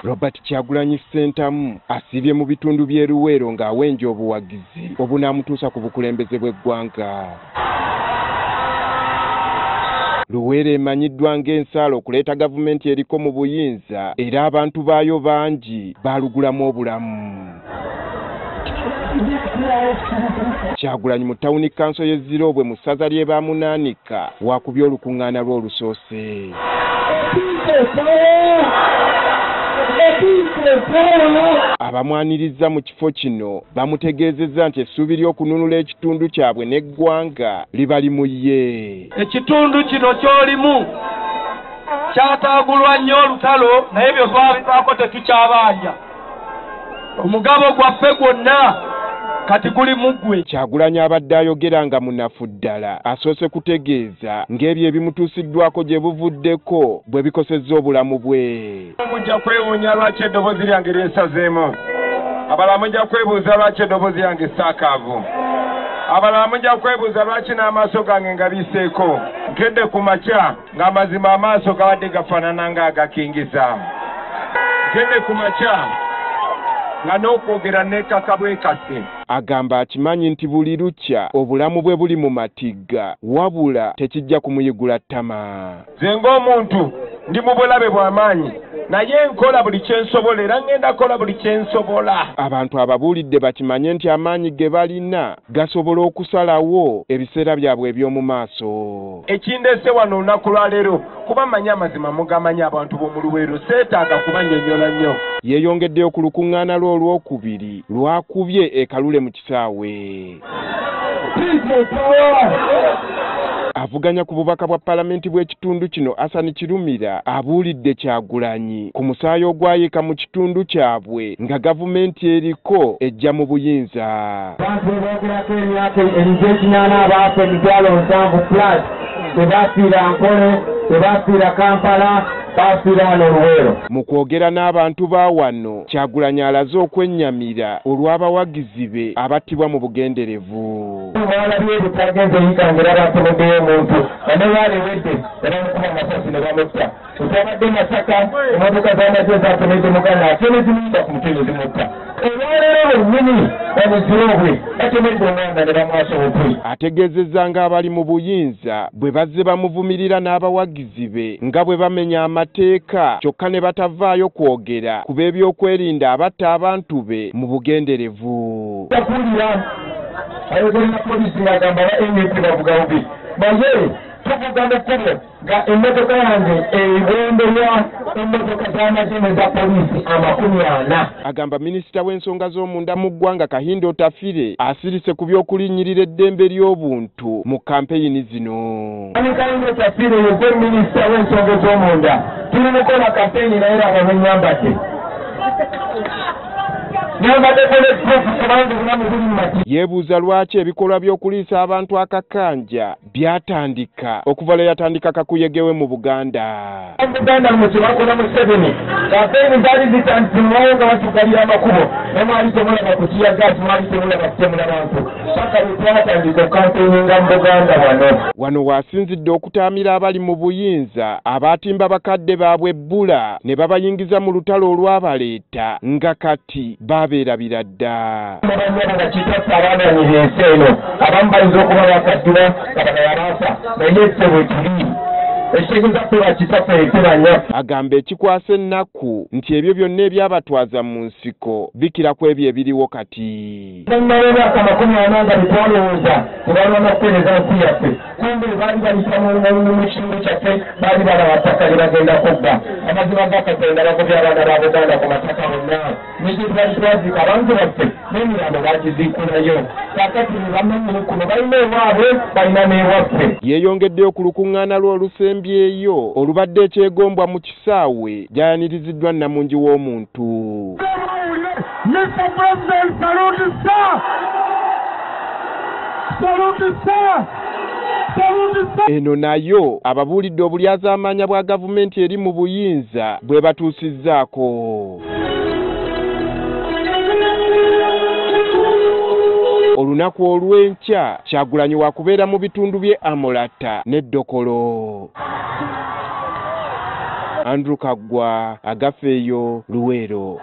Robert Kyagulanyi Ssentamu asibye mu bitundu by'e Luweero ng'awenja obuwagizi obunaamutuusa ku bukulembeze bw'eggwanga. Luweero emanyiddwa ng'ensaalo okuleeta gavumenti eriko mu buyinza era abantu baayo bangi baalugulamu obulamu. Kyagulanyi mu tawuni kanso y'e Zirobwe mu ssaza ly'e Bamunaanika wakubye olukuŋŋaana lwe olusoose. Abamwaniriza mu kifo kino bamutegeezezza nti essuubi ly'okununula ekitundu kyabwe n'eggwanga liba limu ye. Ekitundu kino ky'olimu kyataagulwa nnyo olutalo naye bye twabivaako tetukyabanja. Omugabo gwaffe gwonna kati guli muggwe. Kyagulanyi abadde ayogera nga munafu ddala asoose kutegeeza ng'ebyo ebimutuusiddwako gye buvuddeko bwe bikosezza obulamu bwe. Mujja kwewuunya lwaki eddoboozi lyange lyensazeemu. Abalala mujja kwebuuza lwaki eddoboozi lyange saakaavu. Abalala mujja kwebuuza lwaki n'amaaso gange ngabiseeko. Nkedde ku makya ng'amazima amaaso gabadde gafaanana ng'agakingisa. Nkedde ku makya nga n'okwogera n'ekkaka bwekase. Agamba akimanyi nti buli lukya obulamu bwe buli mu matigga wabula tekijja kumuyigula ttama. Nze ng'omuntu ndi mu bulabe bw'amaanyi naye nkola buli kye nsobola era ngenda kola buli kye nsobola. Abantu ababuulidde bakimanye nti amaanyi ge balina gasobola okusalawo ebiseera byabwe eby'omu maaso. Ekindese wano olunaku lwa leero kuba mmanyi amazima mugamanyi abantu b'omu Luweero seetaaga kubannyonnyola nnyo. Yeeyongeddeyo ku lukuŋŋaana lwe olwokubiri lwakubye e Kalule mu kisaawe. Avuganya ku bubaka bwa Paalamenti bw'ekitundu kino Hassan Kirumira abuulidde Kyagulanyi ku musaayi ogwayika mu kitundu kyabwe nga gavumenti eriko ejja mu buyinza. Abantu boogerako emyaka erize ekinyana abaafa emitwalo 7+ tebafiira Nkole, tebafiira Kampala, bafiira wano Luweero. Mu kwogera n'abantu ba wano Kyagulanyi alaze okwennyamira olw'abawagizi be abattibwa mu bugenderevu. Mwalabye ebitagenze yikangira basoboddeyo omuntu bane baalewedde nebamukuba amasasi ne bamutta. Ekyabadde Masaka emmotoka z'amagye zaatonedde muganda ate ne zimuyita ku mutwe ne zimutta. Olwaleero bennyini bamuzirobwe batemedde omwana ne bamwasa obukuli. Ategeezezza ng'abali mu buyinza bwe bazze bamuvumirira n'abawagizi be nga bwe bamenya amateeka kyokka ne batavaayo kwogera ku b'ebyokwerinda abatta abantu be mu bugenderevu. Takulira ayogerera poliisi ng'agamba ba NP bavuga bubi naye tuvuga mu kkubo nga emmotoka yange ebemberwa emmotoka z'amazina za poliisi 40. Agamba minisita w'ensonga z'omunda mu ggwanga Kahindo Tafire asirise ku by'okulinnyirira eddembe ly'obuntu mu kampeyini zino. Kahindo Tafire ye minisita w'ensonga z'omunda tuli mukola kampeyini naye era abanyambadde. Yeebuuza lwaki ebikolwa by'okuliisa abantu akakanja byatandika okuva lwe yatandika kakuyegewe mu Buganda. Buganda mu kibakola mu 7 kampeyini zaali zitandikibwayo nga batugalira amakubo nemwali temulaba kukiya gaasi mwali temulaba kutemula bantu paka lwe twatandika okampeyinga mu Buganda wano. Wano waasinzidde okutaamira abali mu buyinza abaatimba bakadde baabwe ebbula ne babayingiza mu lutalo olwabaleeta nga kati babeerabira dda. Abanyabanga kitaffe abaananyira ensi eno abamu bayinza okuba bakaddira kabagaya baasa naye ffe bwe tuli ekitegeeza ffe bakitaffe eteranya. Agamba ekikwasa ennaku nti ebyo byonna ebyabatwaza mu nsiko bikira ku ebyo ebiriwo kati. Banyuma y'emyaka 40 nga betwalowooza tebalwana kutereeza nsi yaffe kumbe baali bayita mu kitundu kyaffe baali balaba ttaka lye bagenda kubba amazima g'Akatonda bagobya abaana ba Buganda ku mataka bonna nekyo twali twazika abantu baffe n'emirambo bagiziikulayo kakati ne bamanyire kuno balina ewaabwe balina n'ewaffe. Yeeyongeddeyo ku lukuŋŋaana lwe olusembyeyo olubadde ekyegombwa mu kisaawe gy'ayaniriziddwa Namungi w'omuntu. Mr. President, salute sir! Salute sir! Eno nayo ababuulidde obulyazaamaanya bwa gavumenti eri mu buyinza bwe batuusizzaako. Olunaku olw'enkya Kyagulanyi waakubeera mu bitundu by'e Amolata ne Dokolo. Andrew Kagwa, Agafeyo, Luwero.